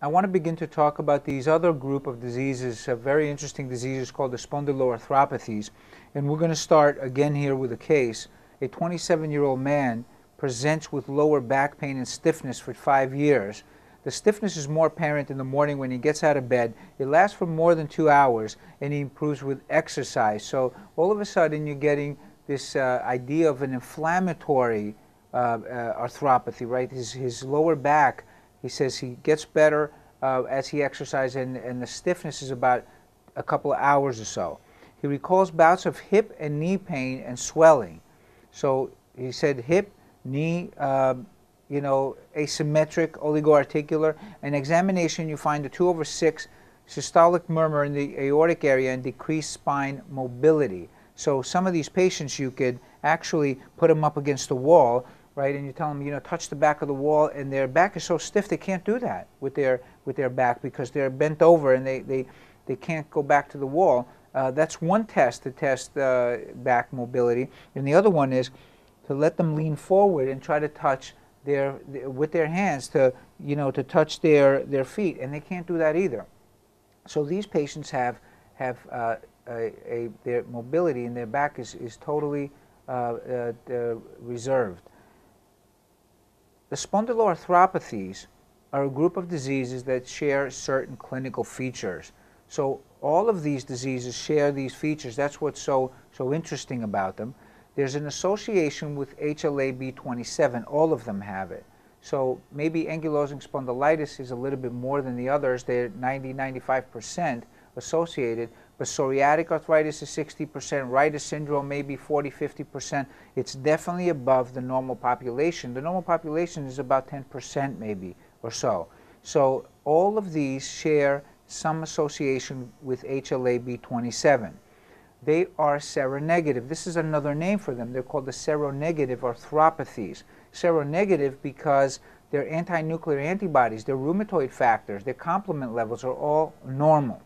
I want to begin to talk about these other group of diseases, very interesting diseases called the Spondyloarthropathies. And we're going to start again here with a case. A 27-year-old man presents with lower back pain and stiffness for 5 years. The stiffness is more apparent in the morning when he gets out of bed. It lasts for more than 2 hours, and he improves with exercise. So all of a sudden you're getting this idea of an inflammatory arthropathy, right? His lower back, he says he gets better as he exercises, and the stiffness is about a couple of hours or so. He recalls bouts of hip and knee pain and swelling. So he said hip, knee, asymmetric, oligoarticular. In examination, you find a 2/6 systolic murmur in the aortic area and decreased spine mobility. So some of these patients, you could actually put them up against the wall, right, and you tell them, touch the back of the wall, and their back is so stiff they can't do that with their back because they're bent over and they can't go back to the wall. That's one test to test back mobility, and the other one is to let them lean forward and try to touch with their hands to touch their feet, and they can't do that either. So these patients have their mobility in their back is totally reserved. The spondyloarthropathies are a group of diseases that share certain clinical features. So all of these diseases share these features. That's what's so interesting about them. There's an association with HLA-B27. All of them have it. So maybe ankylosing spondylitis is a little bit more than the others. They're 90–95% associated, but psoriatic arthritis is 60%, Reiter syndrome maybe 40–50%. It's definitely above the normal population. The normal population is about 10% maybe or so. So all of these share some association with HLA-B27. They are seronegative. This is another name for them. They're called the seronegative arthropathies. Seronegative because their anti-nuclear antibodies, their rheumatoid factors, their complement levels are all normal.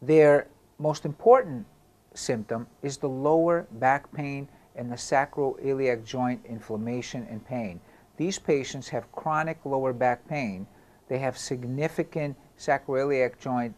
Their most important symptom is the lower back pain and the sacroiliac joint inflammation and pain. These patients have chronic lower back pain. They have significant sacroiliac joint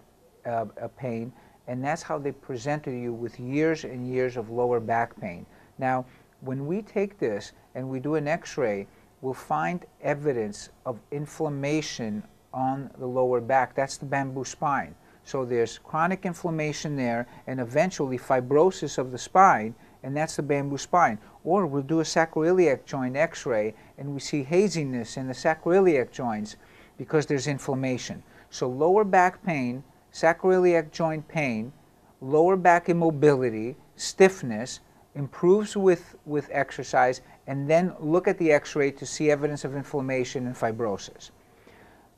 pain, and that's how they present to you with years and years of lower back pain. Now, when we take this and we do an x-ray, we'll find evidence of inflammation on the lower back. That's the bamboo spine. So there's chronic inflammation there and eventually fibrosis of the spine, and that's the bamboo spine. Or we'll do a sacroiliac joint x-ray and we see haziness in the sacroiliac joints because there's inflammation. So lower back pain, sacroiliac joint pain, lower back immobility, stiffness, improves with exercise, and then look at the x-ray to see evidence of inflammation and fibrosis.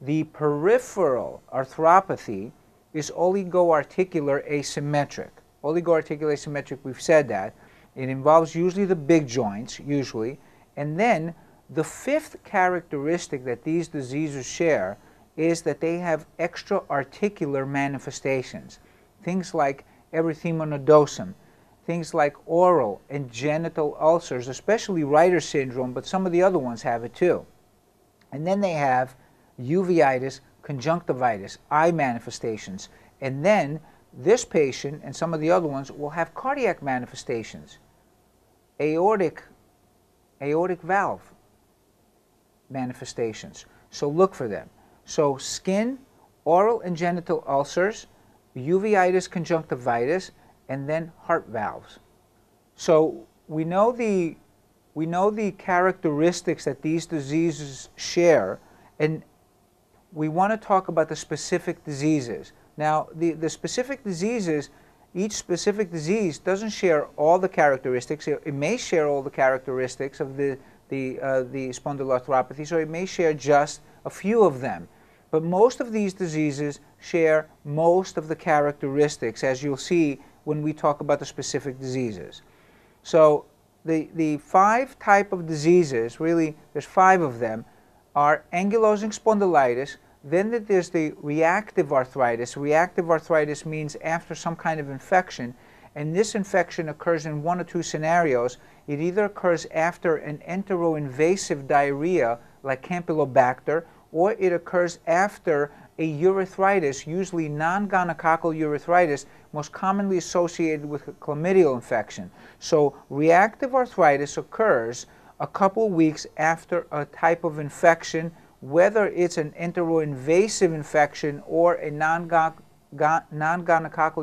The peripheral arthropathy is oligoarticular asymmetric. Oligoarticular asymmetric, we've said that. It involves usually the big joints, and then the fifth characteristic that these diseases share is that they have extra-articular manifestations. Things like erythema nodosum, things like oral and genital ulcers, especially Reiter syndrome, but some of the other ones have it too. And then they have uveitis, conjunctivitis, eye manifestations. And then this patient and some of the other ones will have cardiac manifestations, aortic valve manifestations. So look for them. So skin, oral and genital ulcers, uveitis, conjunctivitis, and then heart valves. So we know the characteristics that these diseases share, and we want to talk about the specific diseases. Now, the specific diseases, each specific disease doesn't share all the characteristics. It may share all the characteristics of the spondyloarthropathies, or it may share just a few of them. But most of these diseases share most of the characteristics, as you'll see when we talk about the specific diseases. So the five type of diseases, really there's 5 of them, are ankylosing spondylitis. Then there's the reactive arthritis. Reactive arthritis means after some kind of infection, and this infection occurs in 1 or 2 scenarios. It either occurs after an enteroinvasive diarrhea like Campylobacter, or it occurs after a urethritis, usually non-gonococcal urethritis, most commonly associated with a chlamydial infection. So reactive arthritis occurs a couple weeks after a type of infection, whether it's an enteroinvasive infection or a non-gonococcal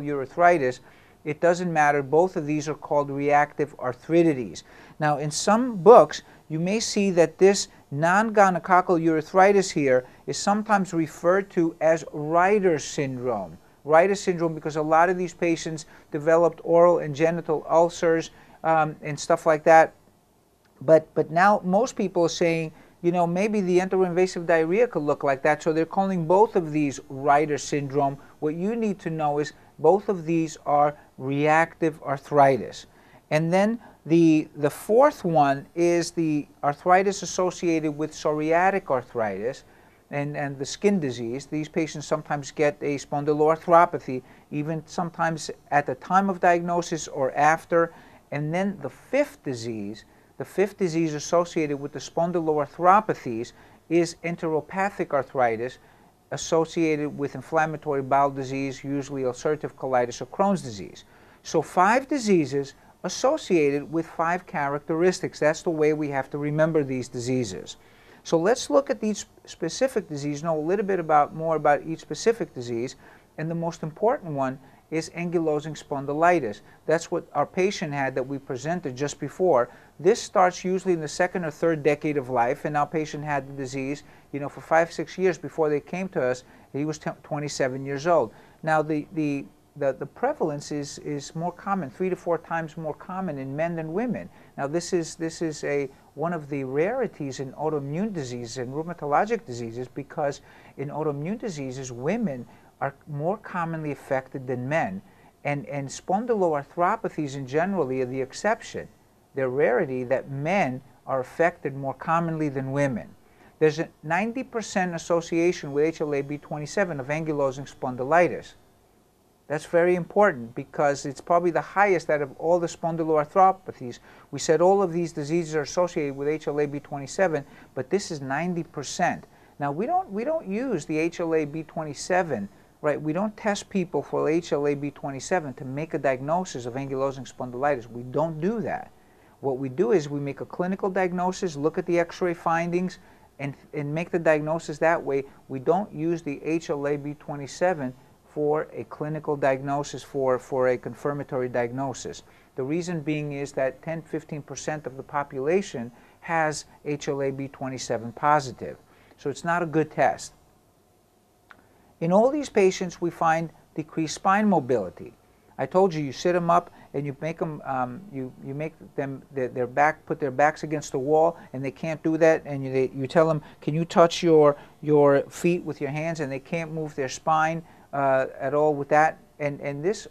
urethritis. It doesn't matter. Both of these are called reactive arthritides. Now, in some books, you may see that this non-gonococcal urethritis here is sometimes referred to as Reiter's syndrome. Reiter's syndrome because a lot of these patients developed oral and genital ulcers and stuff like that. But now most people are saying, you know, maybe the enteroinvasive diarrhea could look like that, so they're calling both of these Reiter syndrome. What you need to know is both of these are reactive arthritis. And then the fourth one is the arthritis associated with psoriatic arthritis and the skin disease. These patients sometimes get a spondyloarthropathy, even sometimes at the time of diagnosis or after. And then the fifth disease associated with the spondyloarthropathies is enteropathic arthritis associated with inflammatory bowel disease, usually ulcerative colitis or Crohn's disease. So 5 diseases associated with 5 characteristics. That's the way we have to remember these diseases. So let's look at each specific disease, know a little bit more about each specific disease, and the most important one is ankylosing spondylitis. That's what our patient had that we presented just before. This starts usually in the 2nd or 3rd decade of life, and our patient had the disease, you know, for 5-6 years before they came to us. He was 27 years old. Now the prevalence is more common, 3 to 4 times more common in men than women. Now this is one of the rarities in autoimmune diseases and rheumatologic diseases, because in autoimmune diseases women are more commonly affected than men, and spondyloarthropathies in generally are the exception. They're rarity that men are affected more commonly than women. There's a 90% association with HLA-B27 of ankylosing spondylitis. That's very important because it's probably the highest out of all the spondyloarthropathies. We said all of these diseases are associated with HLA-B27, but this is 90%. Now we don't use the HLA-B27, right? We don't test people for HLA-B27 to make a diagnosis of ankylosing spondylitis. We don't do that. What we do is we make a clinical diagnosis, look at the X-ray findings, and make the diagnosis that way. We don't use the HLA-B27 for a clinical diagnosis, for a confirmatory diagnosis. The reason being is that 10-15% of the population has HLA-B27 positive. So it's not a good test. In all these patients, we find decreased spine mobility. I told you, you sit them up and you make them, you make them put their backs against the wall, and they can't do that. And you tell them, can you touch your feet with your hands? And they can't move their spine at all with that. And this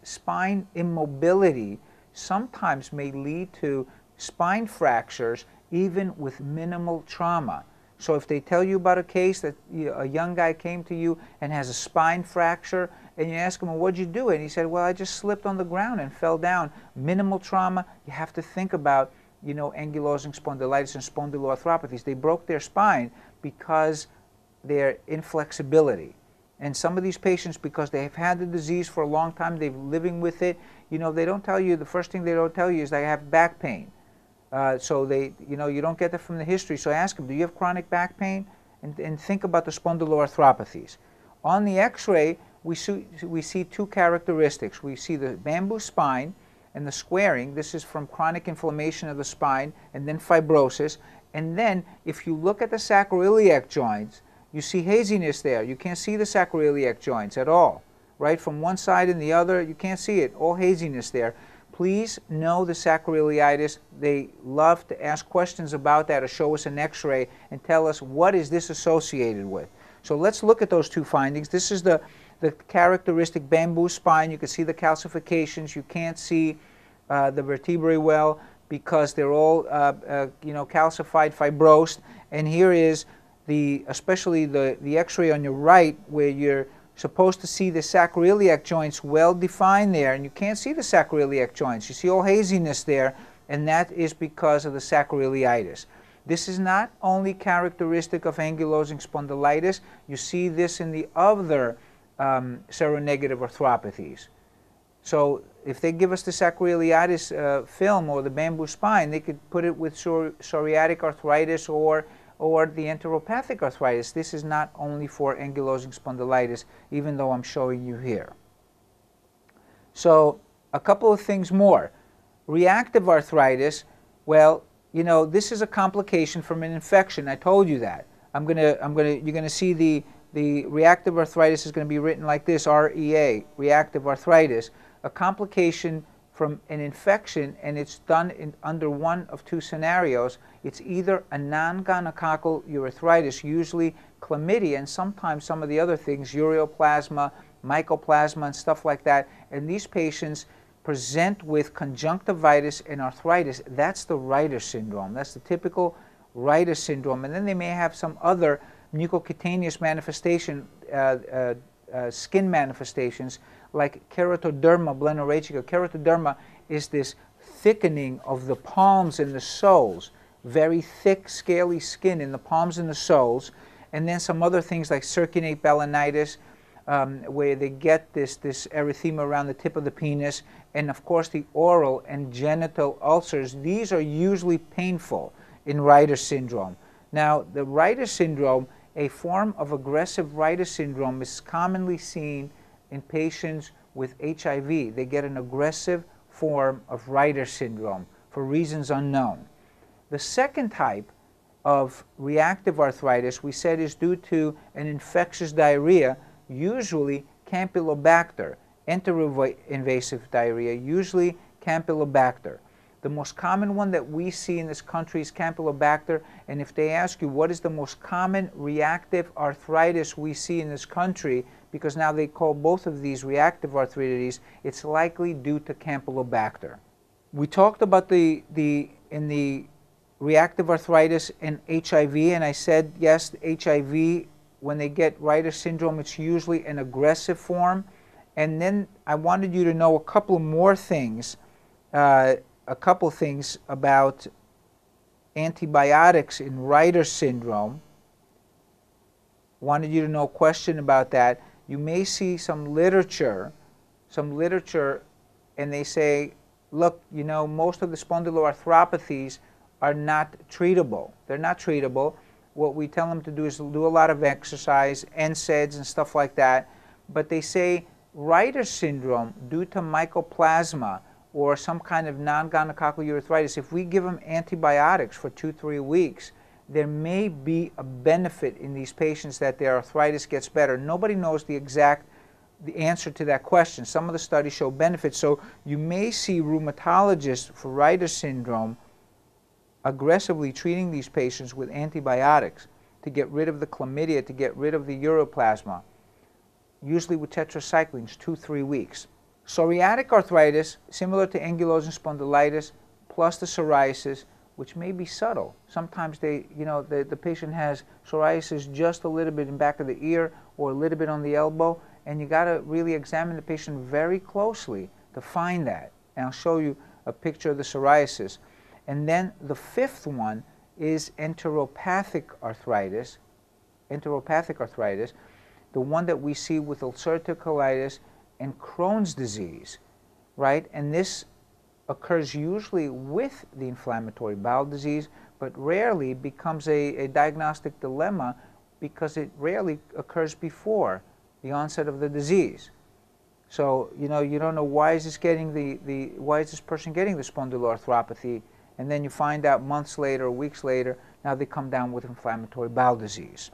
spine immobility sometimes may lead to spine fractures even with minimal trauma. So if they tell you about a case that a young guy came to you and has a spine fracture, and you ask him, well, what'd you do? And he said, well, I just slipped on the ground and fell down. Minimal trauma. You have to think about, you know, ankylosing spondylitis and spondyloarthropathies. They broke their spine because their inflexibility. And some of these patients, because they have had the disease for a long time, they've been living with it, you know, they don't tell you, the first thing they don't tell you is they have back pain. So they, you know, you don't get that from the history. So ask them, do you have chronic back pain? And think about the spondyloarthropathies. On the X-ray, we see 2 characteristics. We see the bamboo spine and the squaring. This is from chronic inflammation of the spine and then fibrosis. And then if you look at the sacroiliac joints, you see haziness there. You can't see the sacroiliac joints at all, right? From one side and the other, you can't see it. All haziness there. Please know the sacroiliitis. They love to ask questions about that or show us an X-ray and tell us what is this associated with. So let's look at those 2 findings. This is the characteristic bamboo spine. You can see the calcifications. You can't see the vertebrae well because they're all you know, calcified, fibrosed. And here is especially the X-ray on your right, where you're supposed to see the sacroiliac joints well defined there, and you can't see the sacroiliac joints. You see all haziness there, and that is because of the sacroiliitis. This is not only characteristic of ankylosing spondylitis. You see this in the other seronegative arthropathies. So if they give us the sacroiliitis film or the bamboo spine, they could put it with psoriatic arthritis or the enteropathic arthritis. This is not only for ankylosing spondylitis, even though I'm showing you here. So a couple of things more. Reactive arthritis, well, you know, this is a complication from an infection. I told you that. You're gonna see the reactive arthritis is going to be written like this, REA, reactive arthritis, a complication from an infection, and it's done under one of two scenarios. It's either a non-gonococcal urethritis, usually chlamydia, and sometimes some of the other things, ureaplasma, mycoplasma, and stuff like that. And these patients present with conjunctivitis and arthritis. That's the Reiter syndrome. That's the typical Reiter syndrome. And then they may have some other mucocutaneous manifestation, skin manifestations, like keratoderma blennorrhaechica. Keratoderma is this thickening of the palms and the soles, very thick, scaly skin in the palms and the soles, and then some other things like circunate balanitis, where they get this erythema around the tip of the penis, and of course the oral and genital ulcers. These are usually painful in Reiter syndrome. Now, the Reiter syndrome, a form of aggressive Reiter syndrome, is commonly seen in patients with HIV. They get an aggressive form of Reiter syndrome for reasons unknown. The second type of reactive arthritis, we said, is due to an infectious diarrhea, usually Campylobacter, enteroinvasive diarrhea, usually Campylobacter. The most common one that we see in this country is Campylobacter, and if they ask you what is the most common reactive arthritis we see in this country, because now they call both of these reactive arthritis, it's likely due to Campylobacter. We talked about in the reactive arthritis and HIV, and I said, yes, HIV, when they get Reiter syndrome, it's usually an aggressive form. And then I wanted you to know a couple more things, about antibiotics in Reiter syndrome. Wanted you to know a question about that. You may see some literature, and they say, look, you know, most of the spondyloarthropathies are not treatable. They're not treatable. What we tell them to do is do a lot of exercise, NSAIDs and stuff like that. But they say Reiter syndrome, due to mycoplasma or some kind of non-gonococcal urethritis, if we give them antibiotics for 2-3 weeks, there may be a benefit in these patients that their arthritis gets better. Nobody knows the answer to that question. Some of the studies show benefits. So you may see rheumatologists for Reiter syndrome aggressively treating these patients with antibiotics to get rid of the chlamydia, to get rid of the ureaplasma, usually with tetracyclines, 2-3 weeks. Psoriatic arthritis, similar to ankylosing spondylitis, plus the psoriasis, which may be subtle. Sometimes the patient has psoriasis just a little bit in back of the ear or a little bit on the elbow, and you got to really examine the patient very closely to find that. And I'll show you a picture of the psoriasis. And then the fifth one is enteropathic arthritis. Enteropathic arthritis, the one that we see with ulcerative colitis and Crohn's disease, right? And this occurs usually with the inflammatory bowel disease, but rarely becomes a diagnostic dilemma because it rarely occurs before the onset of the disease. So, you know, you don't know why is this person getting the spondyloarthropathy, and then you find out months later or weeks later, now they come down with inflammatory bowel disease.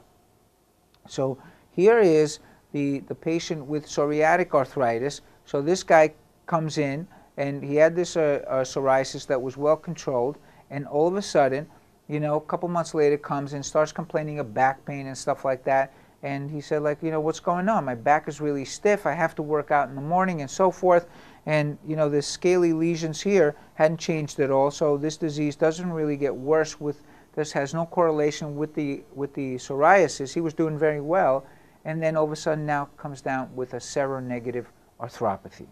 So here is the patient with psoriatic arthritis. So this guy comes in, and he had this psoriasis that was well controlled, and all of a sudden, you know, a couple months later comes and starts complaining of back pain and stuff like that. And he said, like, you know, what's going on? My back is really stiff. I have to work out in the morning and so forth. And, you know, the scaly lesions here hadn't changed at all. So this disease doesn't really get worse this has no correlation with the psoriasis. He was doing very well. And then all of a sudden now comes down with a seronegative arthropathy.